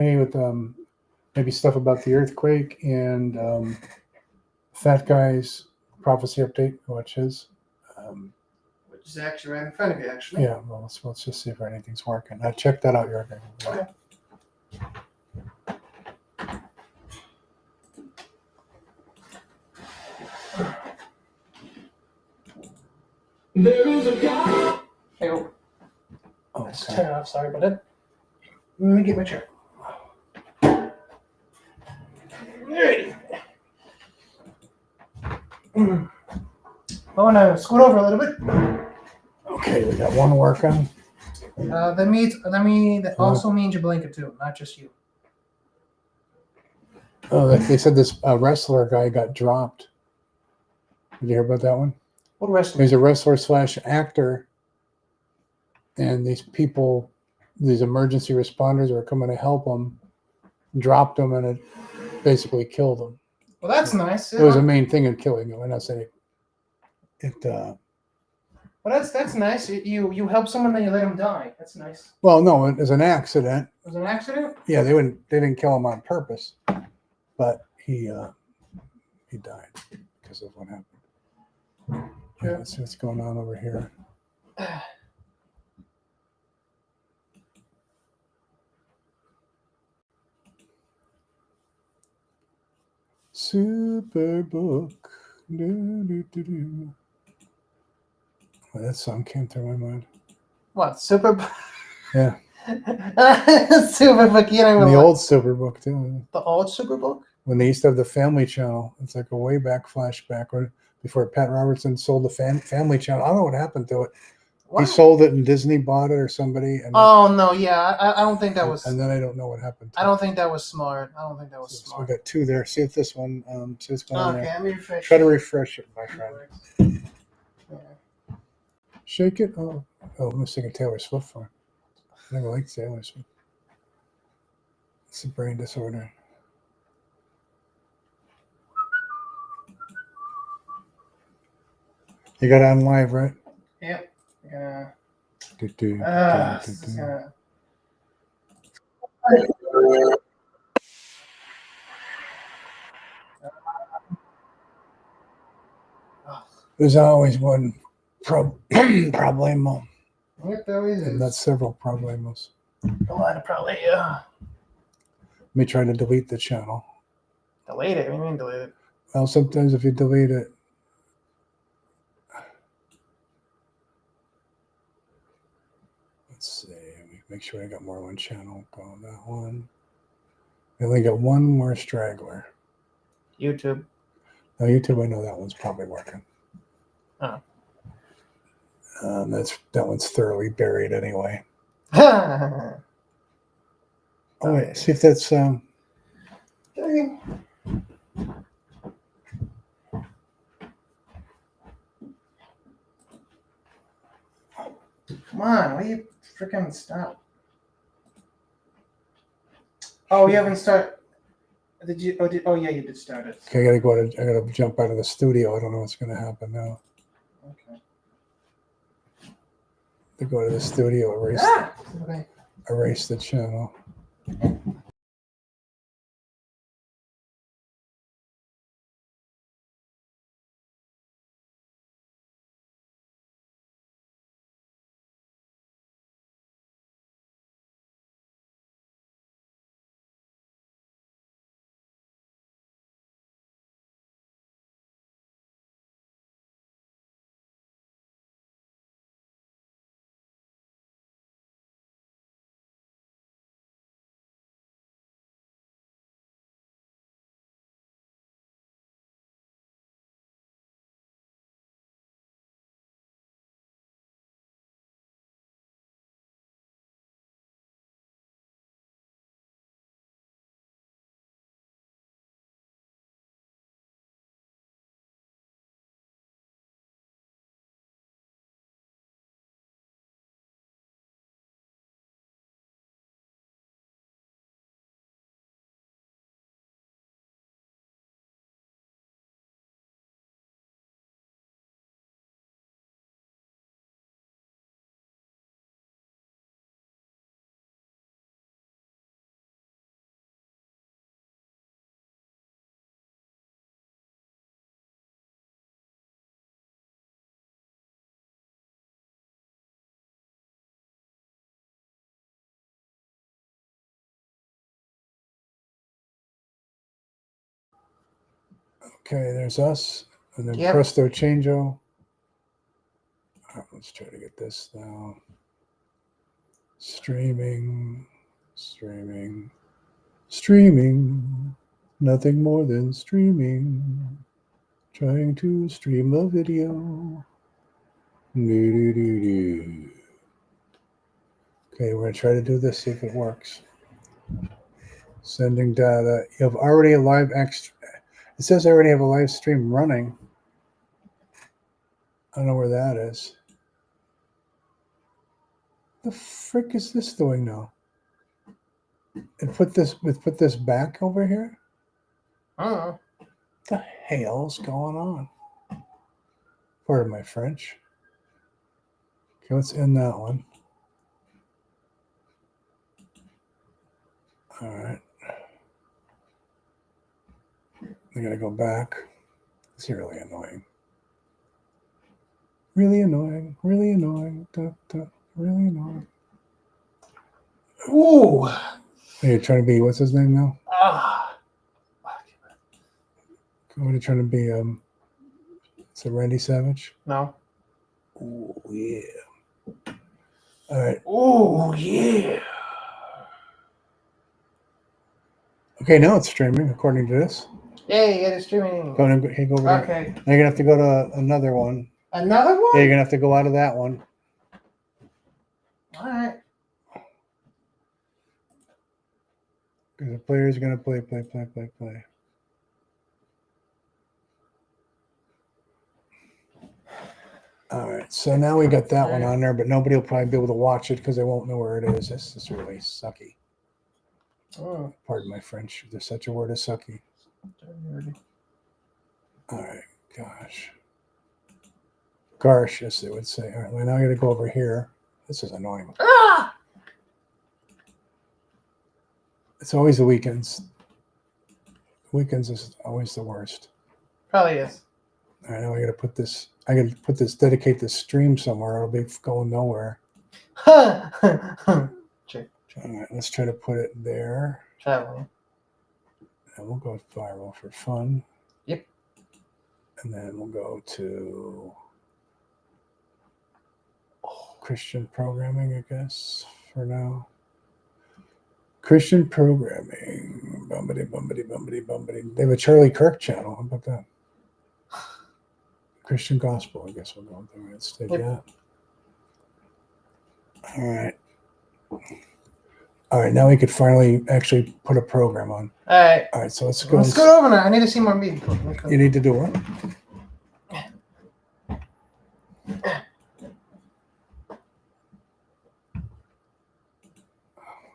with maybe stuff about the earthquake and Fat Guy's prophecy update, which is. Which is actually right in front of you, actually. Yeah, well, let's just see if anything's working. I checked that out. Your thing. Okay. There is a God. Hey, oh, Oh, let's okay. turn it off. Sorry about that. Let me get my chair. Alrighty. I want to scoot over a little bit. Okay, we got one working. That also means your blanket too, not just you. Oh, they said this wrestler guy got dropped. Did you hear about that one? What wrestling? He's a wrestler / actor, and these people, these emergency responders were coming to help him, dropped him, and it basically killed him. Well, that's nice. It was a main thing in killing him. I'm not saying it. Well, that's nice. You help someone, then you let him die. That's nice. Well, no, it was an accident. It was an accident? Yeah, they didn't kill him on purpose, but he died because of what happened. Yeah, let's see what's going on over here. Superbook. Well, that song came through my mind. What? Super? Yeah. Superbook. You know, And the old Superbook too. The old Superbook? When they used to have the Family Channel, it's like a way back flashback before Pat Robertson sold the Family Channel. I don't know what happened to it. What? He sold it and Disney bought it or somebody. And Oh no, yeah, I don't think that was. And then I don't know what happened. I don't think that was smart. I don't think that was So smart. we got two there. See if this one. See what's going on Okay, there. let me refresh. Try to refresh it, my friend. Yeah. Shake it. Oh, I'm singing Taylor Swift for him. I never liked Taylor Swift. It's a brain disorder. You got it on live, right? Yep. Yeah. There's always one problemo. Yep, there is. And that's several problemos. A lot of probably, yeah. Let me try to delete the channel. Delete it? What do you mean delete it? Well, sometimes if you delete it, let's see. Make sure I got more than one channel. Go on that one. I only got one more straggler. YouTube. No, YouTube. I know that one's probably working. Oh. That one's thoroughly buried anyway. Oh wait, see if that's Come on, will you freaking stop? Oh, you haven't started. Did you? Oh, yeah, you did start it. Okay, I gotta jump out of the studio. I don't know what's gonna happen now. Okay. To go to the studio, erase the channel. Okay, there's us. And then Yep. Presto Changeo. All right, let's try to get this now. Streaming. Nothing more than streaming. Trying to stream a video. Do. Okay, we're going to try to do this, see if it works. Sending data. You have already a live extra. It says I already have a live stream running. I don't know where that is. The frick is this doing now? And put this back over here? I don't know. What the hell's going on? Pardon my French. Okay, let's end that one. All right. I gotta go back. It's really annoying. Really annoying. Really annoying. Really annoying. Ooh. Are you trying to be, what's his name now? Ah. What are you trying to be? Is it Randy Savage? No. Oh, yeah. All right. Oh yeah. Okay, now it's streaming according to this. Yay, it is streaming. Go over there. Okay. Now you're gonna have to go to another one. Another one? Yeah, you're gonna have to go out of that one. All right. Because the player's gonna play. All right, so now we got that one on there, but nobody will probably be able to watch it because they won't know where it is. This is really sucky. Oh. Pardon my French. If there's such a word as sucky. All right, gosh, yes, they would say. All right, well, now I got to go over here. This is annoying. Ah! It's always the weekends. Weekends is always the worst. Probably is. All right, now I got to put this. I got to put this. Dedicate this stream somewhere. It'll be going nowhere. Check. All right, let's try to put it there. Traveling. And we'll go viral for fun. Yep. And then we'll go to Christian programming, I guess, for now. Christian programming. Bumbity. They have a Charlie Kirk channel. How about that? Christian gospel, I guess we'll go with there instead. Yep. Yeah. All right, now we could finally actually put a program on. All right, so let's go. Let's go over now. I need to see more meat. You need to do what?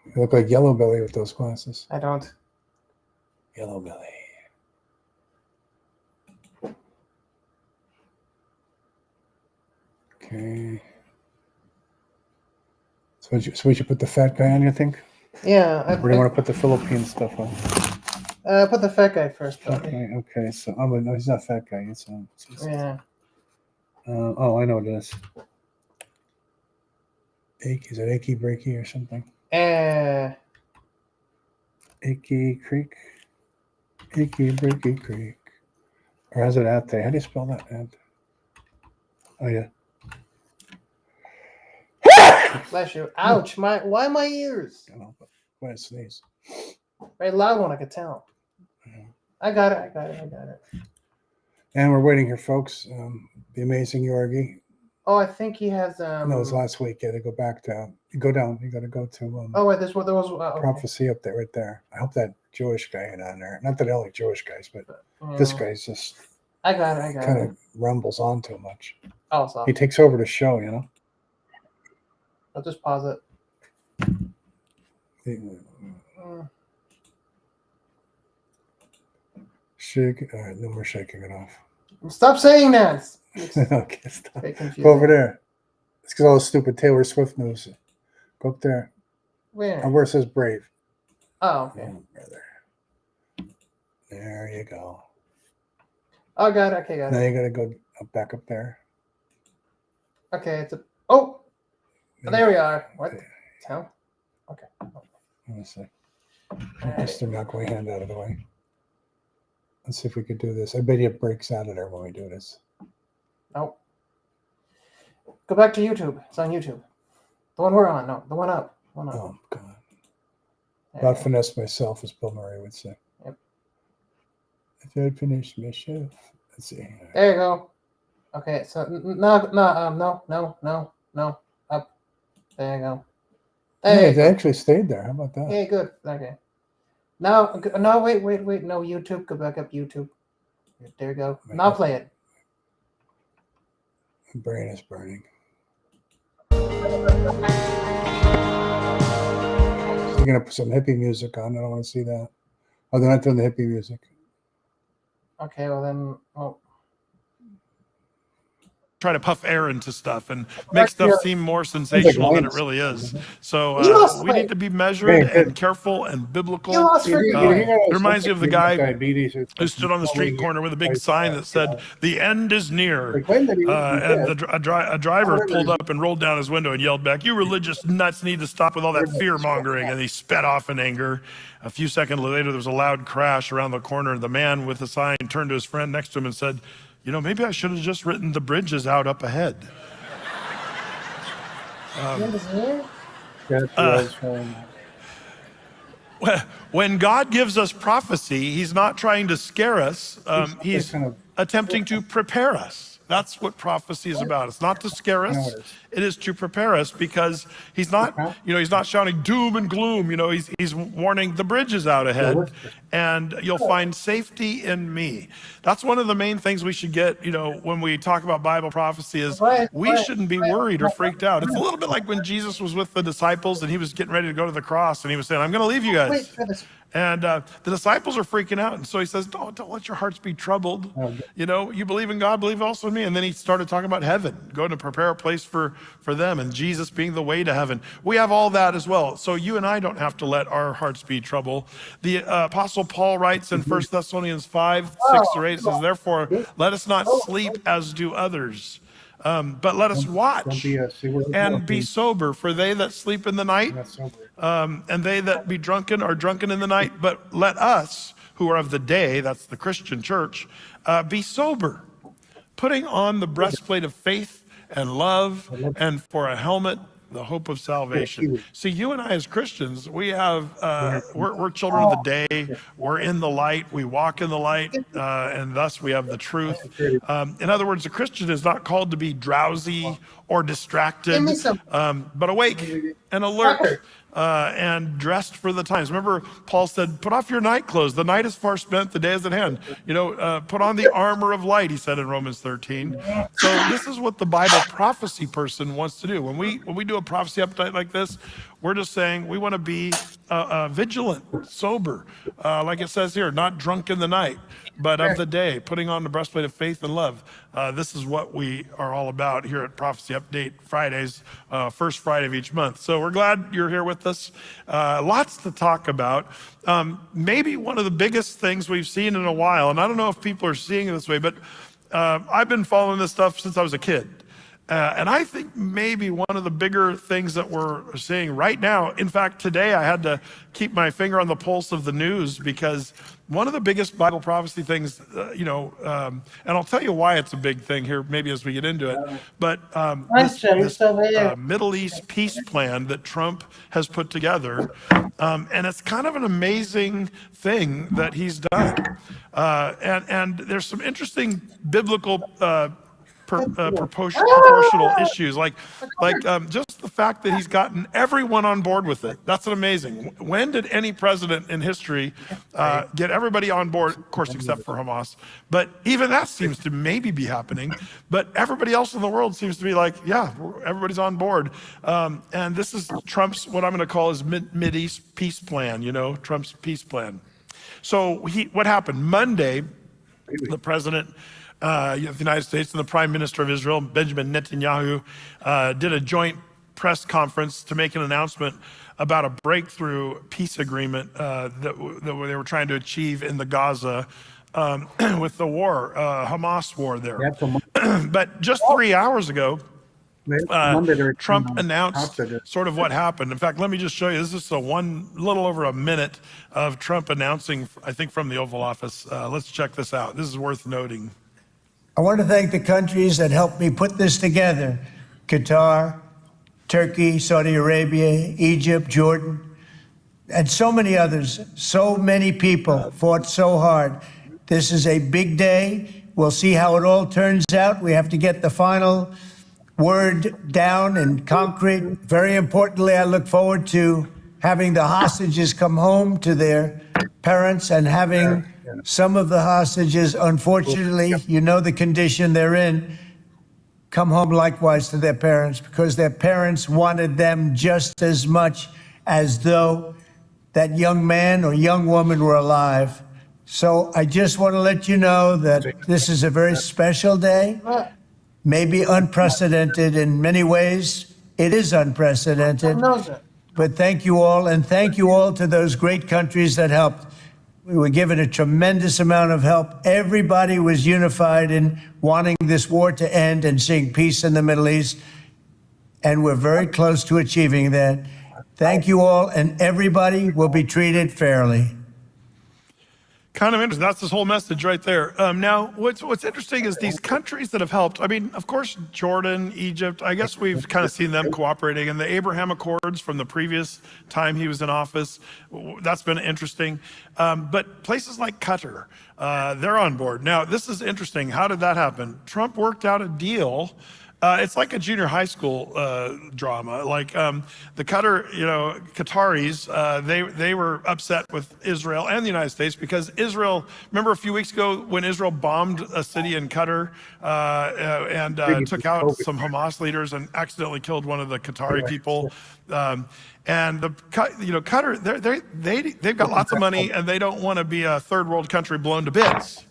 You look like Yellow Belly with those glasses. I don't. Yellow Belly. Okay. So we should put the fat guy on, you think? Yeah. Or do you want to put the Philippine stuff on? Put the fat guy first. Though. Okay. So no, he's not fat guy. It's Yeah. oh, I know this. Is it Achy Breaky or something? Achy Creek. Achy Breaky Creek. Or how's it out there? How do you spell that? Oh yeah. Bless you. Ouch. Why my ears? I don't know, but go ahead, sneeze. Very loud one, I could tell. Yeah. I got it. And we're waiting here, folks. The amazing Yorgi. Oh, I think he has. No, it was last week. Yeah, to go back to. Go down. You got to go to. Oh wait, there was okay. Prophecy up there, right there. I hope that Jewish guy ain't on there. Not that I like Jewish guys, but this guy's just. I got it. Kind of rumbles on too much. Oh, so He takes over the show, you know. I'll just pause it. Shake. All right, then we're shaking it off. Stop saying that. Okay, stop. Very confusing. Go over there. It's because all the stupid Taylor Swift news. Go up there. Where? Where it says Brave. Oh, okay. Oh, brother. There you go. Oh, got it. Okay, got Now it. you got to go back up there. Okay, it's a. Oh, there we are. What? Hell? Okay. Let me see. I guess they're not going hand out of the way. Let's see if we could do this. I bet you it breaks out of there when we do this. Nope. Go back to YouTube. It's on YouTube. The one we're on. No, the one up. One up. Oh, God. There Not you go. finesse myself, as Bill Murray would say. Yep. If I'd finished myself. Let's see. There you go. Okay, so no, up. There you go. Hey, There it you go. actually stayed there. How about that? Hey, good. Okay. Now, no, wait. No, YouTube. Go back up YouTube. There you go. Now play it. My brain is burning. You're going to put some hippie music on. I don't want to see that. Oh, they're not doing the hippie music. Okay, well then, oh, try to puff air into stuff and make stuff seem more sensational than it really is. So You lost we need weight. to be measured Hey, and careful and biblical. you lost You freaking hear weight. that? It reminds me of the guy Diabetes or who stood on the street corner with a big sign that said, "The end is near." Like, when did he And a driver pulled up and rolled down his window and yelled back, "You religious nuts need to stop with all that fear mongering." And he sped off in anger. A few seconds later, there was a loud crash around the corner. The man with the sign turned to his friend next to him and said, "You know, maybe I should have just written the bridges out up ahead." When God gives us prophecy, he's not trying to scare us. He's attempting to prepare us. That's what prophecy is about. It's not to scare us. It is to prepare us, because he's not, he's not shouting doom and gloom. He's warning the bridges out ahead, and you'll find safety in me. That's one of the main things we should get, when we talk about Bible prophecy, is we shouldn't be worried or freaked out. It's a little bit like when Jesus was with the disciples and he was getting ready to go to the cross, and he was saying, "I'm going to leave you guys." Wait for this. And the disciples are freaking out. And so he says, don't let your hearts be troubled. You believe in God, believe also in me. And then he started talking about heaven, going to prepare a place for them, and Jesus being the way to heaven. We have all that as well. So you and I don't have to let our hearts be troubled. The Apostle Paul writes in 1 Thessalonians 5:6-8, it says, "Therefore, let us not sleep as do others, but let us watch and be sober. For they that sleep in the night, and they that be drunken are drunken in the night. But let us, who are of the day," that's the Christian church, "be sober, putting on the breastplate of faith and love, and for a helmet, the hope of salvation." See, you and I as Christians, we have, we're children of the day. We're in the light. We walk in the light, and thus we have the truth. In other words, a Christian is not called to be drowsy or distracted, Give me some. but awake and alert. And dressed for the times. Remember, Paul said, "Put off your night clothes. The night is far spent, the day is at hand." Put on the armor of light, he said in Romans 13. So this is what the Bible prophecy person wants to do. When we do a prophecy update like this, we're just saying we want to be vigilant, sober, like it says here, not drunk in the night, but of the day, putting on the breastplate of faith and love. This is what we are all about here at Prophecy Update Fridays, first Friday of each month. So we're glad you're here with us. Lots to talk about. Maybe one of the biggest things we've seen in a while, and I don't know if people are seeing it this way, but I've been following this stuff since I was a kid. And I think maybe one of the bigger things that we're seeing right now, in fact, today I had to keep my finger on the pulse of the news, because one of the biggest Bible prophecy things, and I'll tell you why it's a big thing here, maybe as we get into it, but this Middle East peace plan that Trump has put together, and it's kind of an amazing thing that he's done. And there's some interesting biblical proportional issues, like just the fact that he's gotten everyone on board with it. That's amazing. When did any president in history get everybody on board? Of course, except for Hamas. But even that seems to maybe be happening. But everybody else in the world seems to be like, yeah, everybody's on board. And this is Trump's, what I'm going to call his Mideast peace plan. Trump's peace plan. So what happened Monday? The president of the United States and the Prime Minister of Israel, Benjamin Netanyahu, did a joint press conference to make an announcement about a breakthrough peace agreement that they were trying to achieve in the Gaza with the war, Hamas war there. But just 3 hours ago, Monday they're Trump returning announced hostages. sort of what happened. In fact, let me just show you. This is a little over a minute of Trump announcing, I think, from the Oval Office. Let's check this out. This is worth noting. I want to thank the countries that helped me put this together: Qatar, Turkey, Saudi Arabia, Egypt, Jordan, and so many others. So many people fought so hard. This is a big day. We'll see how it all turns out. We have to get the final word down in concrete. Very importantly, I look forward to having the hostages come home to their parents and having some of the hostages, unfortunately, you know the condition they're in, come home likewise to their parents, because their parents wanted them just as much as though that young man or young woman were alive. So I just want to let you know that this is a very special day, maybe unprecedented in many ways. It is unprecedented. But thank you all, and thank you all to those great countries that helped. We were given a tremendous amount of help. Everybody was unified in wanting this war to end and seeing peace in the Middle East. And we're very close to achieving that. Thank you all, and everybody will be treated fairly. Kind of interesting. That's this whole message right there. Now, what's interesting is these countries that have helped. I mean, of course, Jordan, Egypt. I guess we've kind of seen them cooperating, and the Abraham Accords from the previous time he was in office. That's been interesting. But places like Qatar, they're on board. Now, this is interesting. How did that happen? Trump worked out a deal. It's like a junior high school drama. Like the Qataris, they were upset with Israel and the United States because Israel. Remember a few weeks ago when Israel bombed a city in Qatar and took out some Hamas leaders and accidentally killed one of the Qatari people. And Qatar, they've got lots of money and they don't want to be a third world country blown to bits.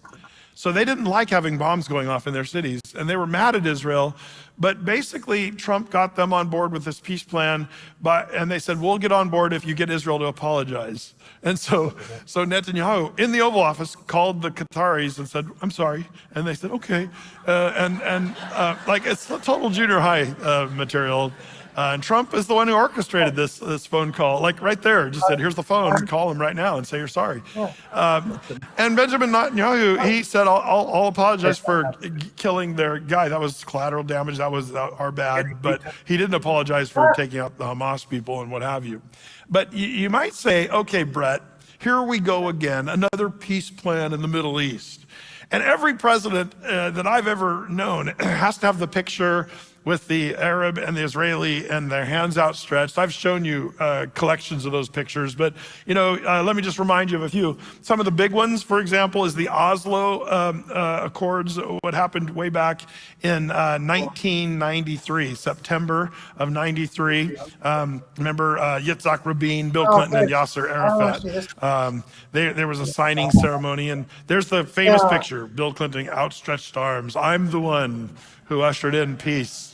So they didn't like having bombs going off in their cities, and they were mad at Israel. But basically, Trump got them on board with this peace plan, and they said, we'll get on board if you get Israel to apologize. And so Netanyahu, in the Oval Office, called the Qataris and said, I'm sorry. And they said, okay. Like it's total junior high material. And Trump is the one who orchestrated this phone call, like right there. Just said, here's the phone, call him right now and say you're sorry. And Benjamin Netanyahu, he said, I'll apologize for killing their guy. That was collateral damage. That was our bad. But he didn't apologize for taking out the Hamas people and what have you. But you might say, okay, Brett, here we go again, another peace plan in the Middle East. And every president that I've ever known has to have the picture with the Arab and the Israeli and their hands outstretched. I've shown you collections of those pictures, but let me just remind you of a few. Some of the big ones, for example, is the Oslo Accords, what happened way back in 1993, September of 93. Remember Yitzhak Rabin, Bill Clinton, and Yasser Arafat. There was a signing ceremony, and there's the famous picture, Bill Clinton, outstretched arms. I'm the one who ushered in peace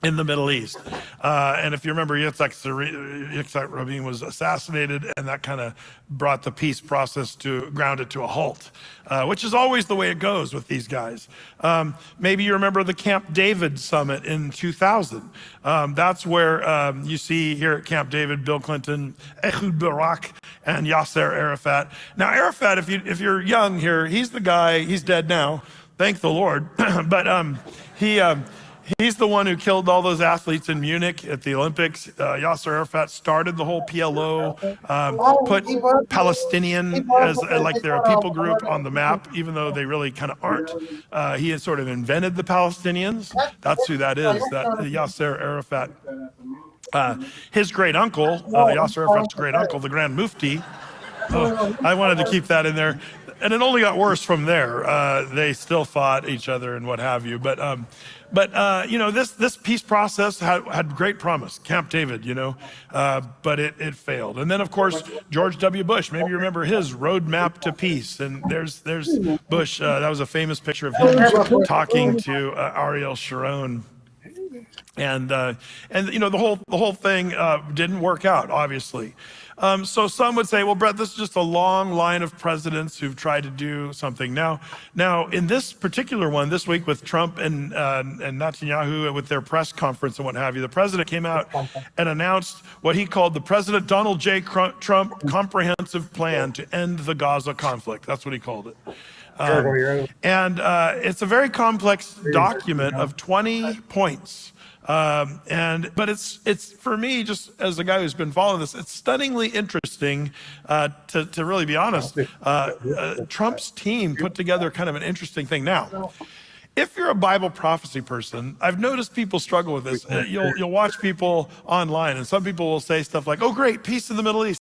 in the Middle East. And if you remember, Yitzhak Rabin was assassinated, and that kind of brought the peace process ground it to a halt, which is always the way it goes with these guys. Maybe you remember the Camp David summit in 2000. That's where you see here at Camp David, Bill Clinton, Ehud Barak, and Yasser Arafat. Now, Arafat, if you're young here, he's the guy, he's dead now, thank the Lord, but he's the one who killed all those athletes in Munich at the Olympics. Yasser Arafat started the whole PLO, put Palestinian as like they're a people group on the map, even though they really kind of aren't. He had sort of invented the Palestinians. That's who that is, that Yasser Arafat. His great uncle, Yasser Arafat's great uncle, the Grand Mufti. I wanted to keep that in there. And it only got worse from there. They still fought each other and what have you. But this peace process had great promise, Camp David, but it failed. And then, of course, George W. Bush, maybe you remember his roadmap to peace. And there's Bush. That was a famous picture of him talking to Ariel Sharon. And the whole thing didn't work out, obviously. So some would say, well, Brett, this is just a long line of presidents who've tried to do something. Now, in this particular one, this week with Trump and Netanyahu with their press conference and what have you, the president came out and announced what he called the President Donald J. Trump Comprehensive Plan to End the Gaza Conflict. That's what he called it. And it's a very complex document of 20 points. But it's for me, just as a guy who's been following this, it's stunningly interesting to really be honest. Trump's team put together kind of an interesting thing. Now, if you're a Bible prophecy person, I've noticed people struggle with this. You'll watch people online, and some people will say stuff like, "Oh, great, peace in the Middle East."